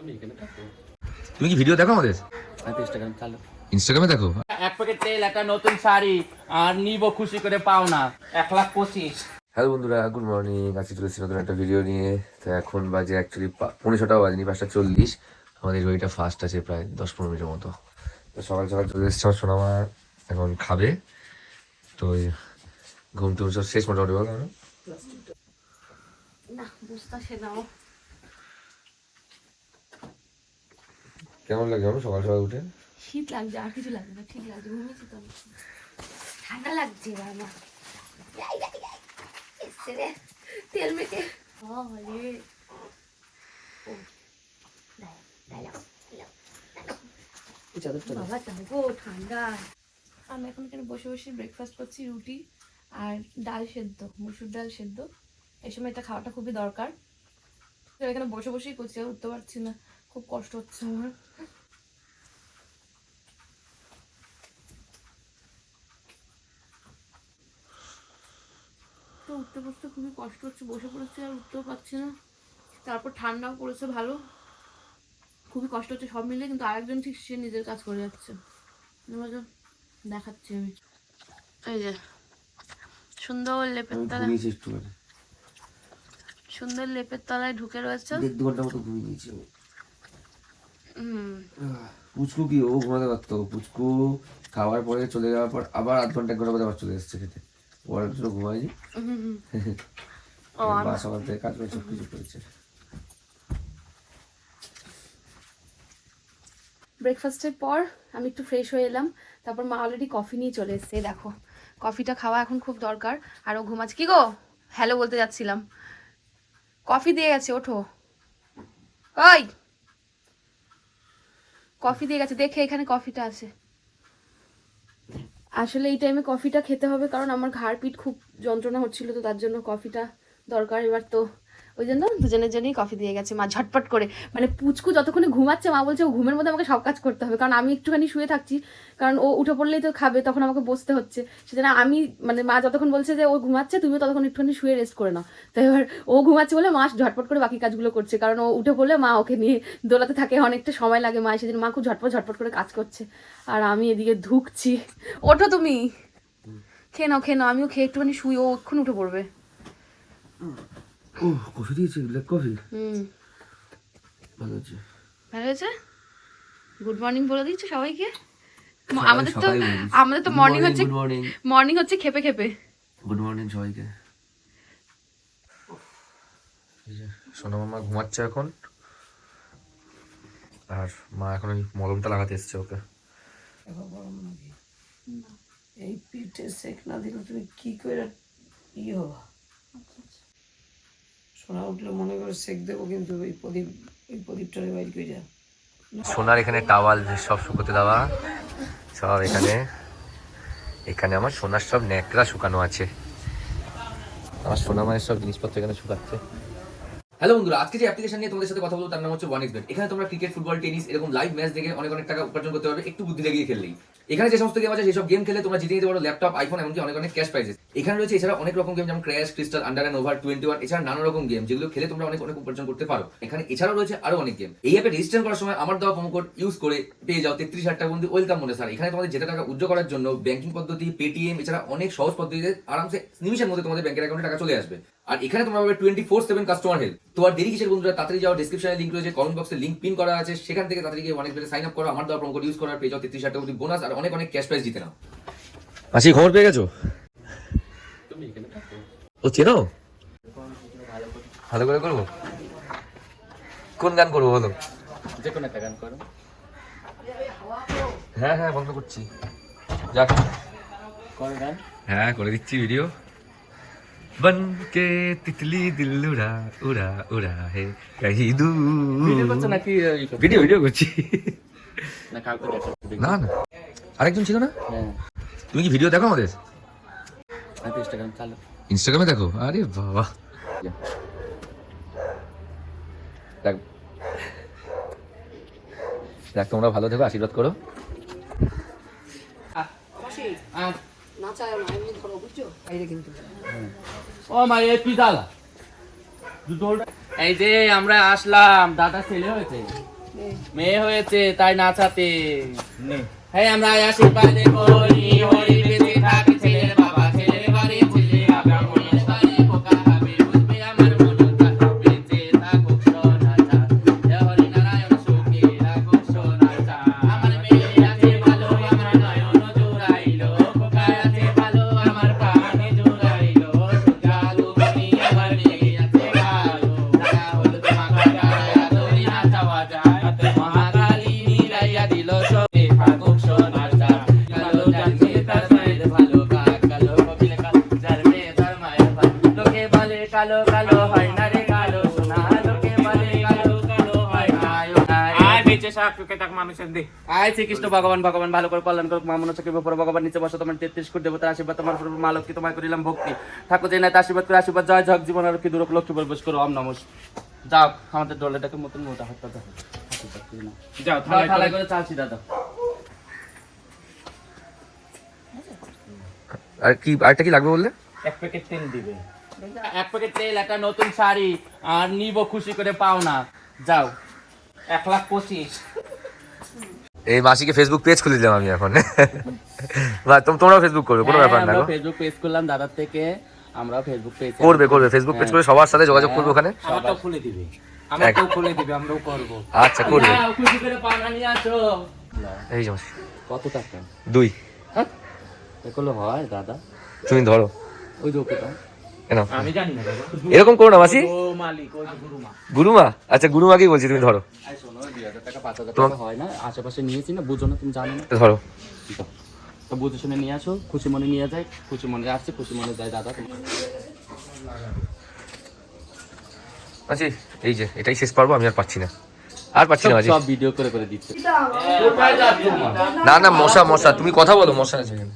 তুমি কি ভিডিও দেখো আমাদের? ইনস্টাগ্রাম চালু। ইনস্টাগ্রামে দেখো? এক প্যাকেট তেল, একটা নতুন শাড়ি আর নিব খুশি করে পাও না 1,25,000। হ্যালো বন্ধুরা, গুড মর্নিং। আজকে চলেছি নতুন একটা ভিডিও নিয়ে। তো এখন বাজে অ্যাকচুয়ালি 5:30টাও বাজেনি, 5:40। আমাদের ওইটা ফার্স্ট আছে প্রায় 10-15 মিনিটের মতো। তো সকাল সকাল চলে এসেছে আমার সোনামা, এখন খাবে। তো ঘুম টুম সব শেষ মোটামুটি। বলো না বুঝতে নাও কেমন লাগে সকাল সকাল উঠে? শীত লাগছে, আর কিছু লাগছে না, ঠিক লাগছে, ঘুমিয়েছি তো। ঠান্ডা লাগছে আমার, এসছে রে তেল মেখে। বাবা তাও ঠান্ডা। আমি এখন এখানে বসে বসে ব্রেকফাস্ট করছি, রুটি আর ডাল সেদ্ধ, মসুর ডাল সেদ্ধ। এই সময় এটা খাওয়াটা খুবই দরকার। এখানে বসে বসেই করছি, আর উঠতে পারছি না, খুব কষ্ট হচ্ছে আমার। তো উঠতে বসতে খুবই কষ্ট হচ্ছে, বসে পড়েছি আর উঠতেও পারছি না। তারপর ঠান্ডাও পড়েছে ভালো, খুবই কষ্ট হচ্ছে সব মিলে। কিন্তু আরেকজন ঠিক সে নিজের কাজ করে যাচ্ছে, দেখাচ্ছি আমি। এই যে সুন্দর লেপের তলায়, সুন্দর লেপের তলায় ঢুকে রয়েছে। 1-2 ঘন্টার মতো ঘুমিয়ে নিয়েছি আমি। পুচকু কি ও ঘুমাতে পারতো? পুচকু খাওয়ার পরে চলে যাওয়ার পর আবার 1 ঘন্টা 1 ঘন্টা পরে আবার চলে এসেছে খেতে। ওর জন্য ঘুমায়নি। বাসা বাড়িতে কাজ করে সব কিছু করেছে। ব্রেকফাস্টের পর আমি একটু ফ্রেশ হয়ে এলাম। তারপর মা অলরেডি কফি নিয়ে চলে এসছে, দেখো। কফিটা খাওয়া এখন খুব দরকার। আর ও ঘুমাচ্ছে। কি গো, হ্যালো বলতে যাচ্ছিলাম। কফি দিয়ে গেছে, ওঠো। ওই কফি দিয়ে গেছে, দেখে এখানে কফিটা আছে। আসলে এই টাইমে কফিটা খেতে হবে, কারণ আমার ঘাড় পিঠ খুব যন্ত্রণা হচ্ছিল, তো তার জন্য কফিটা দরকার এবার। তো ওই জন্য দুজনের জন্যই কফি দিয়ে গেছে মা, ঝটপট করে। মানে পুচকু যতক্ষণে ঘুমাচ্ছে, মা বলছে ও ঘুমের মধ্যে আমাকে সব কাজ করতে হবে, কারণ আমি একটুখানি শুয়ে থাকছি, কারণ ও উঠে পড়লেই তো খাবে, তখন আমাকে বসতে হচ্ছে। সেজন্য আমি, মানে মা যতক্ষণ বলছে যে ও ঘুমাচ্ছে, তুমিও ততক্ষণ একটুখানি শুয়ে রেস্ট করে নাও। তো এবার ও ঘুমাচ্ছে বলে মা ঝটপট করে বাকি কাজগুলো করছে, কারণ ও উঠে পড়লে মা ওকে নিয়ে দোলাতে থাকে, অনেকটা সময় লাগে মা, সেজন্য মা খুব ঝটপট ঝটপট করে কাজ করছে। আর আমি এদিকে ধুকছি। ওঠো তুমি, খেয়ে নাও খেয়ে নাও, আমিও খেয়ে একটুখানি শুই, ও এক্ষুনি উঠে পড়বে। ও কফি দিয়েছে, ব্ল্যাক কফি। ভালো আছে, ভালো হয়েছে। গুড মর্নিং বলে দিচ্ছ সবাইকে। আমাদের তো মর্নিং হচ্ছে, মর্নিং হচ্ছে খেপে খেপে। গুড মর্নিং সবাইকে। সোনা মামা ঘুমাচ্ছে এখন, আর মা এখন ওই মলমটা লাগাতে এসছে ওকে। এই পিঠে সেক না দিলে তুমি কি করে হবা? সোনা উঠলে মনে করে সেক দেবো, কিন্তু ওই প্রদীপটারে বাইর করে যা। সোনার এখানে টাওয়াল সব শুকোতে দেওয়া, সব এখানে। এখানে আমার সোনার সব ন্যাকড়া শুকানো আছে, আমার সোনা মায়ের সব জিনিসপত্র এখানে শুকাচ্ছে। হ্যালো বন্ধুরা, আজকে যে অ্যাপ্লিকেশন নিয়ে তোমাদের সাথে কথা বলবো তার নাম হচ্ছে 1xBet। এখানে তোমরা ক্রিকেট, ফুটবল, টেনিস এরকম লাইভ ম্যাচ দেখে অনেক অনেক টাকা উপার্জন করতে পারবে, একটু বুদ্ধি লাগিয়ে খেললেই। এখানে যে সমস্ত গেম আছে সেই সব গেম খেলে তোমরা জিতে নিতে পারো ল্যাপটপ, আইফোন, এমনকি অনেক অনেক ক্যাশ প্রাইজেস। এখানে রয়েছে এছাড়া অনেক রকম গেম, যেমন crash, crystal, under and over, 21, এছাড়া নানা রকম গেম যেগুলো খেলে তোমরা অনেক অনেক উপার্জন করতে পারো। এখানে এছাড়াও রয়েছে আরো অনেক গেম। এই অ্যাপে রেজিস্ট্রেশন করার সময় আমার দেওয়া প্রোমো কোড ইউজ করে পেয়ে যাও 33,000 টাকা পর্যন্ত ওয়েলকাম বোনাস। আর এখানে তোমাদের যেটা টাকা উইথড্র করার জন্য ব্যাংকিং পদ্ধতি, পেটিএম, এছাড়া অনেক সহজ পদ্ধতিতে আরামসে নিমিশের মধ্যে তোমাদের ব্যাংকের অ্যাকাউন্টে টাকা চলে আসবে। আর এখানে তোমরা পাবে 24/7 কাস্টমার হেল্প। তো আর দেরি কিসের বন্ধুরা, তাড়াতাড়ি যাও, ডেসক্রিপশনে লিংক রয়েছে, কমেন্ট বক্সে লিংক পিন করা আছে, সেখান থেকে তাড়াতাড়ি গিয়ে 1xBet সাইন আপ করো। আমার দেওয়া প্রোমো কোড ইউজ করার পেয়ে যাও 33,000 টাকা বোনাস আর অনেক অনেক ক্যাশ প্রাইজ জিতে নাও। মাসি খবর পেয়ে গেছো? ও চেনো? ভালো করে করবো। কোন গান করবো বলো? যে কোনো একটা গান করো। হ্যাঁ হ্যাঁ বন্ধ করছি, যাক কোন গান? হ্যাঁ করে দিচ্ছি ভিডিও। बन के तितली दिल उड़ा उड़ा उड़ा है कहीं दूर। ভিডিও করছো নাকি? ভিডিও করছি না কাউকে দেখো? না না, আরেকজন ছিল না। হ্যাঁ, তুমি কি ভিডিও দেখো আমাদের? আমি ইনস্টাগ্রাম চালু। ইনস্টাগ্রামে দেখো? আরে বাবা, দেখ দেখ, তোমরা ভালো থেকো, আশীর্বাদ করো। না চায় না, এমনি ধরো, বুঝছো? বাইরে কিন্তু ও মা, এই পিতালা দুটো এই যে আমরা আসলাম, দাদা ছেলে হয়েছে মেয়ে হয়েছে তাই নাচাতে। হ্যাঁ আমরা আশীর্বাদে করি হরি বেঁচে থাকে ছেলের বাবা, ছেলের বাড়ি ছেলে ব্রাহ্মণের বাড়ি পোকা হবে বুঝবে আমার মনটা, বেঁচে থাকুক সোনাটা জয় হরি নারায়ণ সুখে রাখুক সোনাটা। আমার মেয়ে আছে ভালো আমার নয়ন জুড়াইলো, পোকা আছে ভালো আমার প্রাণে জুড়াইলো, জাদু বনি আমার মেয়ে আছে ভালো, টাকা হলুদ মাখা গায়ে আদরি নাচাওয়া যায়, মহাকালী মিলাইয়া দিল সবে থাকুক সোনাটা। কালো জানবে তার মায়ের ভালো, কালো কপিলে কালো জানবে তার মায়ের ভালো, লোকে বলে কালো কালো হয় না রে কালো সোনা, লোকে বলে কালো কালো হয় না। আয় বেঁচে শাক তোকে তাক মানুষের দে। আয় শ্রীকৃষ্ণ ভগবান ভগবান ভালো করে কল্যাণ করুক, মা মনসাকে উপর ভগবান নিচে বসো, তোমার 33 কোটি দেবতার আশীর্বাদ তোমার উপর, মা লক্ষ্মী তোমায় করিলাম ভক্তি, ঠাকুর যে নাই আশীর্বাদ করে আশীর্বাদ জয় জগ জীবন আর কি দূরক লক্ষ্মী বল বস করো ওম নমঃ। যাও আমাদের ডলেটাকে মতন মোটা হাতটা দাও, যাও থালায় করে চালছি দাদা। আর কি আরেকটা কি লাগবে বললে? এক প্যাকেট তেল দিবে, এক প্যাকেট তেল, একটা নতুন শাড়ি আর নিব খুশি করে পাও না। যাও 1,25,000। এই মাসিকে ফেসবুক পেজ খুলে দিলাম আমি এখন। বা তোমরাও ফেসবুক করবে, কোনো ব্যাপার না গো। ফেসবুক পেজ করলাম দাদার থেকে, আমরাও ফেসবুক পেজ করবে ফেসবুক পেজ করে সবার সাথে যোগাযোগ করবে ওখানে। আমারটাও খুলে দিবে, আমারটাও খুলে দিবে, আমরাও করব। আচ্ছা করবে। খুশি করে পাও না নিয়ে আসো। এই যে মাসি কত টাকা? 2। এগুলো হয় দাদা? তুমি ধরো ওই যে ওকে দাও। কেন আমি জানি না দাদা। এরকম করো না মাসি। ও মালিক ওই যে গুরুমা। গুরুমা? আচ্ছা গুরুমাকেই বলছি, তুমি ধরো। আই শোনো 2,000 টাকা 5,000 টাকা হয় না, আশেপাশে নিয়েছি না, বুঝো না, তুমি জানো না। ধরো। তো বুঝে শুনে নিয়ে আসো, খুশি মনে নিয়ে যায়, খুশি মনে আসছে, খুশি মনে যায় দাদা। মাসি এই যে এটাই শেষ পারবো, আমি আর পাচ্ছি না, আর পাচ্ছি না মাসি। সব ভিডিও করে দিচ্ছে। কোথায় যাচ্ছ মা? না না মশা তুমি কথা বলো, মশা আছে এখানে।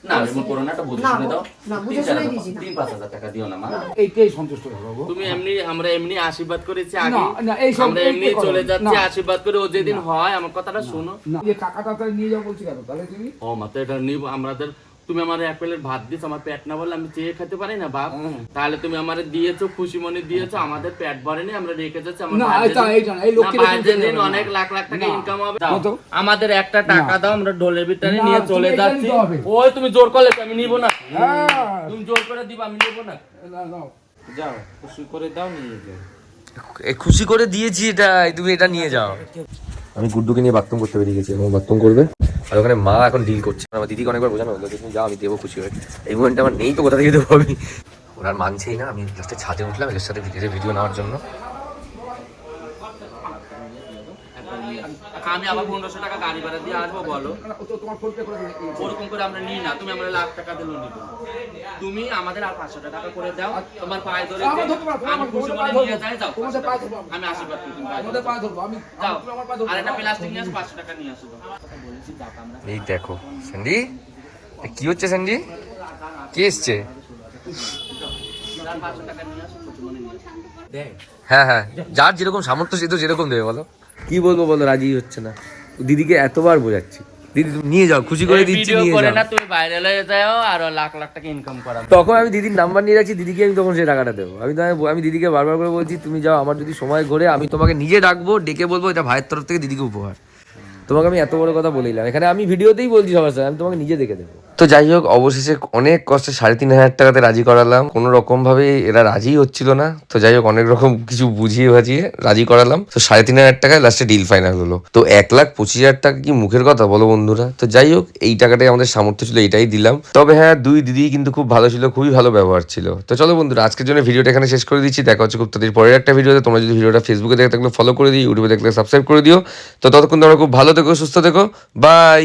না এমন করো না, একটা বুঝে শুনে দাও। না বুঝে শুনে দিয়েছি না। 3-5,000 টাকা দিও না মা। এইটাই সন্তুষ্ট বাবু। তুমি এমনি, আমরা এমনি আশীর্বাদ করেছি আগে, না, এই সব আমরা এমনি এইটাই করো। চলে যাচ্ছি না। আশীর্বাদ করে, ও যেদিন হয় আমার কথাটা শোনো। না এই টাকাটা তাহলে নিয়ে যাও বলছি কেন তাহলে তুমি? ও মা তো এটা নিব আমাদের, তুমি আমার এক প্লেট ভাত দিছ, আমার পেট না বললে আমি চেয়ে খেতে পারি না বাপ। তাহলে তুমি আমারে দিয়েছো, খুশি মনে দিয়েছো, আমাদের পেট ভরেনি, আমরা রেখে যাচ্ছি। আমার না, ভাইয়ের এটা দিন- এইটা না, এই লক্ষ্মীর না, ভাইয়ের দিন দিন দেবে না। অনেক লাখ লাখ টাকা না। ইনকাম হবে। দাও, কত? আমাদের একটা টাকা দাও, আমরা ডলের ভিতরে না, নিয়ে তুমি চলে এটা যাচ্ছি। নিতে হবে। ওই তুমি জোর করলে তো আমি নিব না। হ্যাঁ। তুমি জোর করে দিবা, আমি নিব না। না, নাও। যাও খুশি করে দাও, নিয়ে যাও। খুশি করে দিয়েছি এটাই, তুমি এটা নিয়ে যাও। আমি গুড্ডুকে নিয়ে বাথরুম করতে বেরিয়ে গেছি, এবং বাথরুম করবে, আর ওখানে মা এখন ডিল করছে। আমার দিদিকে অনেকবার বোঝানো হলো যে তুমি যাও, আমি দেবো খুশি হয়ে। এই মোমেন্টে আমার নেই তো, কোথা থেকে দেবো আমি। ওরা আর মানছেই না। আমি লাস্টে ছাদে উঠলাম এর সাথে ভিডিও নেওয়ার জন্য। আমি আবার 1500 টাকা গাড়ি ভাড়া দিয়ে আসবো বলো? না, ও তো তোমার ফোন পে করে দেবে। ওরকম করে আমরা নিই না, তুমি আমরা লাখ টাকা দিলেও নিব। তুমি আমাদের আর 500 টাকা করে দাও, তোমার পায়ে ধরে আমার ধরতে পারবো, আমি খুশি তোমাদের মনে পায়ে নিয়ে ধরবো। যাই। যাও তোমাদের পায়ে ধরবো আমি। আমি আশীর্বাদ করি, তুমি পায়ে তোমাদের ধরো। পায়ে ধরবো আমি। যাও তুমি আমার পায়ে ধরবো। আর একটা প্লাস্টিক নিয়ে আসো, 500 টাকা নিয়ে আসো। কথা বলেছি যাও আমরা। এই দেখো স্যান্ডি, কি হচ্ছে স্যান্ডি? কে এসছে? আর 500 টাকা নিয়ে আসো, খুশি মনে নিয়ে আসো। দেখ হ্যাঁ যার যেরকম সামর্থ্য সে তো যেরকম দেবে। বলো কি বলবো, বলো রাজি হচ্ছে না। দিদিকে এতবার বোঝাচ্ছি, দিদি তুমি নিয়ে যাও, খুশি করে দিচ্ছি, ভিডিও নিয়ে করে যাও। না, তুমি ভাইরাল হয়ে যাও আর লাখ লাখ টাকা ইনকাম করা। তখন আমি দিদির নাম্বার নিয়ে রাখছি, দিদিকে আমি তখন সেই টাকাটা দেবো। আমি দিদিকে বারবার করে বলছি তুমি যাও, আমার যদি সময় ঘোরে আমি তোমাকে নিজে ডাকবো, ডেকে বলবো এটা ভাইয়ের তরফ থেকে দিদিকে উপহার। তোমাকে আমি এত বড় কথা বলেইলাম, এখানে আমি ভিডিওতেই বলছি সবার সাথে, আমি তোমাকে নিজে দেখে দেবো। তো যাই হোক, অবশেষে অনেক কষ্টে 3,500 টাকাতে রাজি করালাম। কোনো রকম ভাবে এরা রাজি হচ্ছিল না। তো যাই হোক, অনেক রকম কিছু বুঝিয়ে ভাজিয়ে রাজি করালাম। তো 3,500 টাকায় লাস্টে ডিল ফাইনাল হলো। তো 1,25,000 টাকা কি মুখের কথা বলো বন্ধুরা? তো যাই হোক, এই টাকাটাই আমাদের সামর্থ্য ছিল, এইটাই দিলাম। তবে হ্যাঁ, 2 দিদি কিন্তু খুব ভালো ছিল, খুবই ভালো ব্যবহার ছিল। তো চলো বন্ধুরা, আজকের জন্য ভিডিওটা এখানে শেষ করে দিচ্ছি। দেখা হচ্ছে খুব তাদের পরের একটা ভিডিওতে। তোমরা যদি ভিডিওটা ফেসবুকে দেখে থাকলে ফলো করে দিও, ইউটিউবে দেখলে সাবস্ক্রাইব করে দিও। তো ততক্ষণ তোমরা খুব ভালো থেকো, সুস্থ থেকো, বাই।